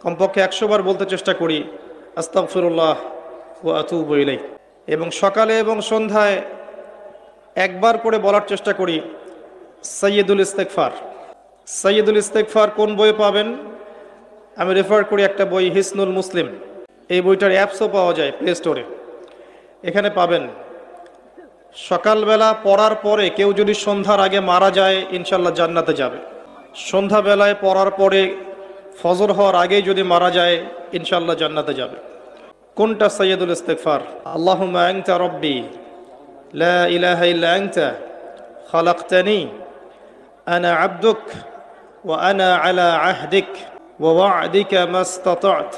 কমপক্ষে 100 বার বলতে চেষ্টা করি আস্তাগফিরুল্লাহ ওয়া আতুবু ইলাইহ। এবং সকালে এবং সন্ধ্যায় একবার করে বলার চেষ্টা করি সাইয়্যিদুল ইস্তেগফার। সাইয়্যিদুল ইস্তেগফার কোন বইয়ে পাবেন? আমি রেফার করি একটা বই, হিসনুল মুসলিম। এই বইটার অ্যাপসও পাওয়া যায় প্লে স্টোরে, এখানে পাবেন। সকালবেলা পড়ার পরে কেউ যদি সন্ধ্যার আগে মারা যায় ইনশাল্লাহ জান্নাতে যাবে। সন্ধ্যাবেলায় পড়ার পরে ফজর হওয়ার আগেই যদি মারা যায় ইনশাল্লাহ জান্নাতে যাবে। কোনটা সাইয়্যিদুল ইস্তেগফার? আল্লাহুম্মা আনতা রাব্বি লা ইলাহা ইল্লা আনতা খালাকতানি আনা আবদুক ওয়া আনা আলা আহদিক ওয়া ওয়া'দিকা মাস্তাতা'ত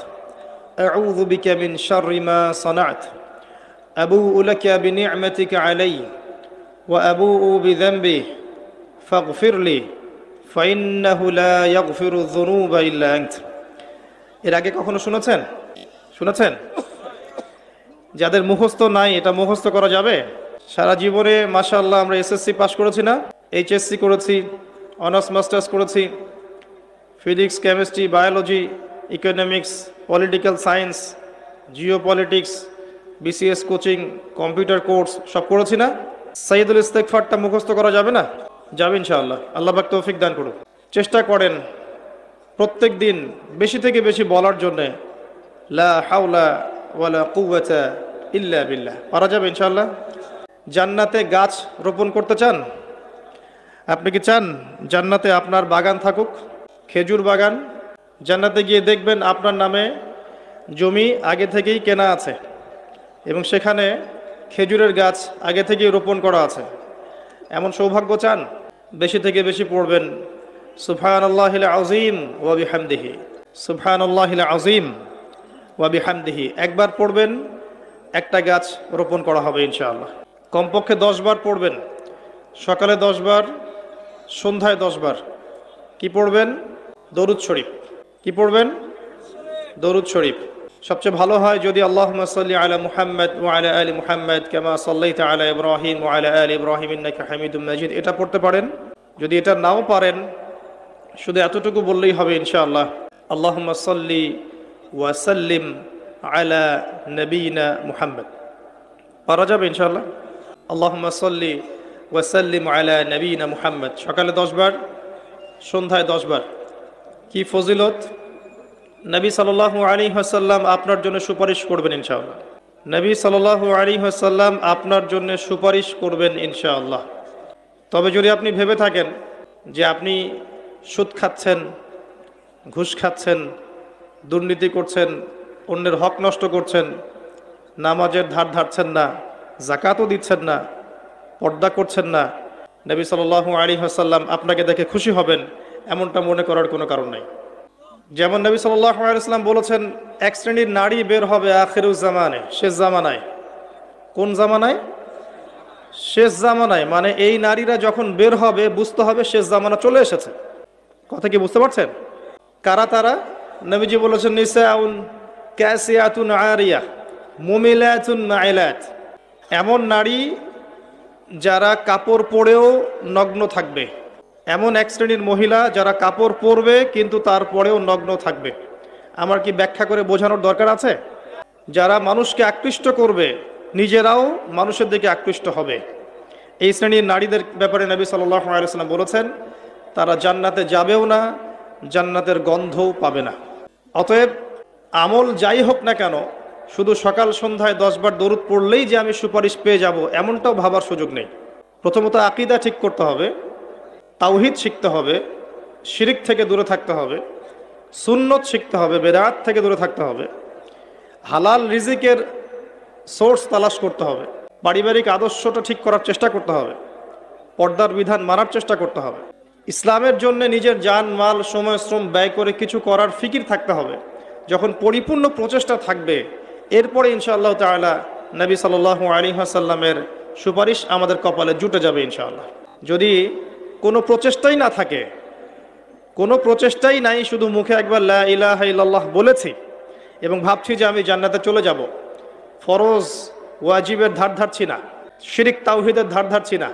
আউযু বিকা মিন শাররি মা সানা'ত আবুউ লাকা বিনি'মাতিকা আলাইয়া ওয়া আবুউ বিযানবি ফাগফিরলি ফাইন্নাহু লা ইয়াগফিরু যুনুবা ইল্লা আনত। এর আগে কখনো শুনেছেন? যাদের মুখস্থ নাই, এটা মুখস্থ করা যাবে? সারা জীবনে মাশাআল্লাহ আমরা এসএসসি পাস করেছি না, এইচএসসি করেছি, অনার্স মাস্টার্স করেছি, physics, chemistry, biology, economics, political science, geopolitics, BCS coaching, computer course সব করেছি না? সাইয়্যিদুল ইস্তেগফারটা মুখস্থ করা যাবে না? যাবে ইনশাআল্লাহ। আল্লাহ পাক তৌফিক দান করুন। চেষ্টা করেন প্রত্যেক দিন বেশি থেকে বেশি বলার জন্য লা হাওলা ওয়ালা কুওয়াতা ইল্লা বিল্লাহ। পারা যাবে ইনশাআল্লাহ। জান্নাতে গাছ রোপণ করতে চান? আপনি কি চান জান্নাতে আপনার বাগান থাকুক, খেজুর বাগান? জান্নাতে গিয়ে দেখবেন আপনার নামে জমি আগে থেকেই কেনা আছে এবং সেখানে খেজুরের গাছ আগে থেকেই রোপণ করা আছে। এমন সৌভাগ্য চান? বেশি থেকে বেশি পড়বেন সুবহানাল্লাহিল আযীম ওয়া বিহামদিহি, সুবহানাল্লাহিল আযীম ওয়া বিহামদিহি। একবার পড়বেন, একটা গাছ রোপণ করা হবে ইনশাআল্লাহ। কমপক্ষে 10 বার পড়বেন, সকালে 10 বার, সন্ধ্যায় 10 বার। কি পড়বেন? দরুদ শরীফ। কি পড়বেন? দরুদ শরীফ। সবচেয়ে ভালো হয় যদি আল্লাহুম্মা সাল্লি আলা মুহাম্মাদ ওয়া আলা আলি মুহাম্মাদ কামা সাল্লাইতা আলা ইব্রাহিম ওয়া আলা আলি ইব্রাহিম ইন্নাকা হামিদুম মাজিদ, এটা পড়তে পারেন। যদি এটা নাও পারেন, শুধু এতটুকু বললেই হবে ইনশাআল্লাহ, আল্লাহুম্মা সাল্লি ওয়া সাল্লিম আলা নবিয়িনা মুহাম্মদ। পারা যাবে ইনশাআল্লাহ। আল্লাহুম্মা সাল্লি ওয়া সাল্লিম আলা নবিয়িনা মুহাম্মদ। সকালে 10 বার, সন্ধ্যায় 10 বার। কি ফজিলত! নবী সাল্লাল্লাহু আলাইহি ওয়াসাল্লাম আপনার জন্য সুপারিশ করবেন ইনশাআল্লাহ। নবী সাল্লাল্লাহু আলাইহি ওয়াসাল্লাম আপনার জন্য সুপারিশ করবেন ইনশাআল্লাহ। তবে যদি আপনি ভেবে থাকেন যে আপনি সুদ খাচ্ছেন, ঘুষ খাচ্ছেন, দুর্নীতি করছেন, অন্যের হক নষ্ট করছেন, নামাজের ধার ধারছেন না, যাকাতও দিচ্ছেন না, পর্দা করছেন না, নবী সাল্লাল্লাহু আলাইহি ওয়াসাল্লাম আপনাকে দেখে খুশি হবেন, এমনটা মনে করার কোনো কারণ নেই। যেমন নবী সাল্লাল্লাহু আলাইহি ওয়াসাল্লাম বলেছেন, এক শ্রেণীর নারী বের হবে আখিরুজ জামানে, শেষ জামানায়। কোন জামানায়? শেষ জামানায়। মানে এই নারীরা যখন বের হবে বুঝতে হবে শেষ জামানা চলে এসেছে। কথা কি বুঝতে পারছেন? কারা তারা? নবীজি বলেছেন নিসাউন কাসিয়াতুন আরিয়া মুমিলাতুন মাইলাত। এমন নারী যারা কাপড় পরেও নগ্ন থাকবে। এমন এক শ্রেণীর মহিলা যারা কাপড় পরবে কিন্তু তারপরেও নগ্ন থাকবে। আমার কি ব্যাখ্যা করে বোঝানোর দরকার আছে? যারা মানুষকে আকৃষ্ট করবে, নিজেরাও মানুষের দিকে আকৃষ্ট হবে, এই শ্রেণীর নারীদের ব্যাপারে নবী সাল্লাল্লাহু আলাইহি ওয়াসাল্লাম বলেছেন তারা জান্নাতে যাবেও না, জান্নাতের গন্ধও পাবে না। অতএব আমল যাই হোক না কেন, শুধু সকাল সন্ধ্যায় 10 বার দরুদ পড়লেই যে আমি সুপারিশ পেয়ে যাব এমনটাও ভাবার সুযোগ নেই। প্রথমত আকীদা ঠিক করতে হবে, তাওহীদ শিখতে হবে, শিরক থেকে দূরে থাকতে হবে, সুন্নত শিখতে হবে, বেদাত থেকে দূরে থাকতে হবে, হালাল রিজিকের সোর্স তালাশ করতে হবে, পারিবারিক আদর্শটা ঠিক করার চেষ্টা করতে হবে, পর্দার বিধান মানার চেষ্টা করতে হবে, ইসলামের জন্য নিজের জান মাল সময় শ্রম ব্যয় করে কিছু করার ফিকির থাকতে হবে। যখন পরিপূর্ণ প্রচেষ্টা থাকবে এরপরে ইনশাআল্লাহ তাআলা নবী সাল্লাল্লাহু আলাইহি ওয়াসাল্লামের সুপারিশ আমাদের কপালে জুটে যাবে ইনশাআল্লাহ। যদি কোনো প্রচেষ্টাই না থাকে, কোনো প্রচেষ্টাই নাই, শুধু মুখে একবার লা ইলাহা ইল্লাল্লাহ বলেছি এবং ভাবছি যে আমি জান্নাতে চলে যাব, ফরজ ওয়াজিবের ধার ধারছি না, শিরক তাওহীদের ধার ধারছি না,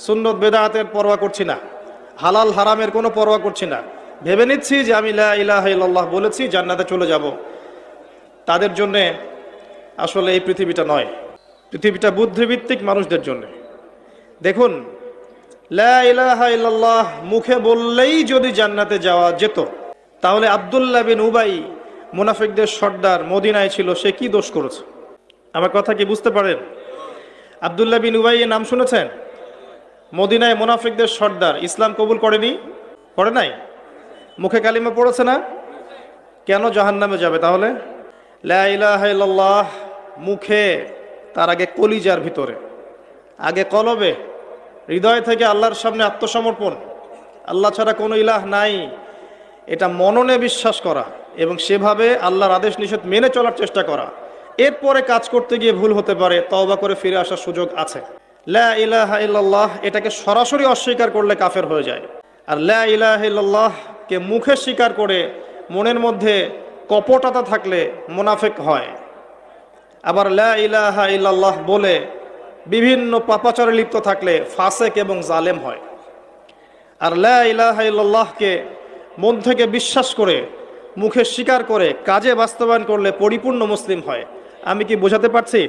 সুন্নত বেদাতের পরোয়া করছি না, হালাল হারামের কোনো পরোয়া করছি না, ভেবে নিচ্ছি যে আমি লা ইলাহা ইল্লাল্লাহ বলেছি, জান্নাতে চলে যাব, তাদের জন্যে আসলে এই পৃথিবীটা নয়। পৃথিবীটা বুদ্ধিভিত্তিক মানুষদের জন্য। দেখুন, লা ইলাহা ইল্লাল্লাহ মুখে বললেই যদি জান্নাতে যাওয়া যেত, তাহলে আব্দুল্লাহ বিন উবাই, মুনাফিকদের সর্দার, মদিনায় ছিল, সে কি দোষ করেছে? আমার কথা কি বুঝতে পারেন? আব্দুল্লাহ বিন উবাই এর নাম শুনেছেন? মদিনায় মুনাফিকদের সর্দার, ইসলাম কবুল করেনি, করে নাই, মুখে কালিমা পড়েছে না, কেন জাহান্নামে যাবে তাহলে? লা ইলাহা ইল্লাল্লাহ মুখে, তার আগে কলিজার ভিতরে, আগে কলবে, হৃদয় থেকে আল্লাহর সামনে আত্মসমর্পণ, আল্লাহ ছাড়া কোনো ইলাহ নাই, এটা মননে বিশ্বাস করা এবং সেভাবে আল্লাহর আদেশ নিষেধ মেনে চলার চেষ্টা করা। এরপরে কাজ করতে গিয়ে ভুল হতে পারে, তওবা করে ফিরে আসার সুযোগ আছে। লা ইলাহা ইল্লাল্লাহ এটাকে সরাসরি অস্বীকার করলে কাফের হয়ে যায়। আর লা ইলাহা ইল্লাল্লাহকে মুখে স্বীকার করে মনের মধ্যে কপটতা থাকলে মুনাফিক হয়। আবার লা ইলাহা ইল্লাল্লাহ বলে বিভিন্ন পাপাচারে লিপ্ত থাকলে ফাসেক এবং জালেম হয়। আর লা ইলাহা ইল্লাল্লাহকে মন থেকে বিশ্বাস করে, মুখে স্বীকার করে, কাজে বাস্তবায়ন করলে পরিপূর্ণ মুসলিম হয়। আমি কি বোঝাতে পারছি?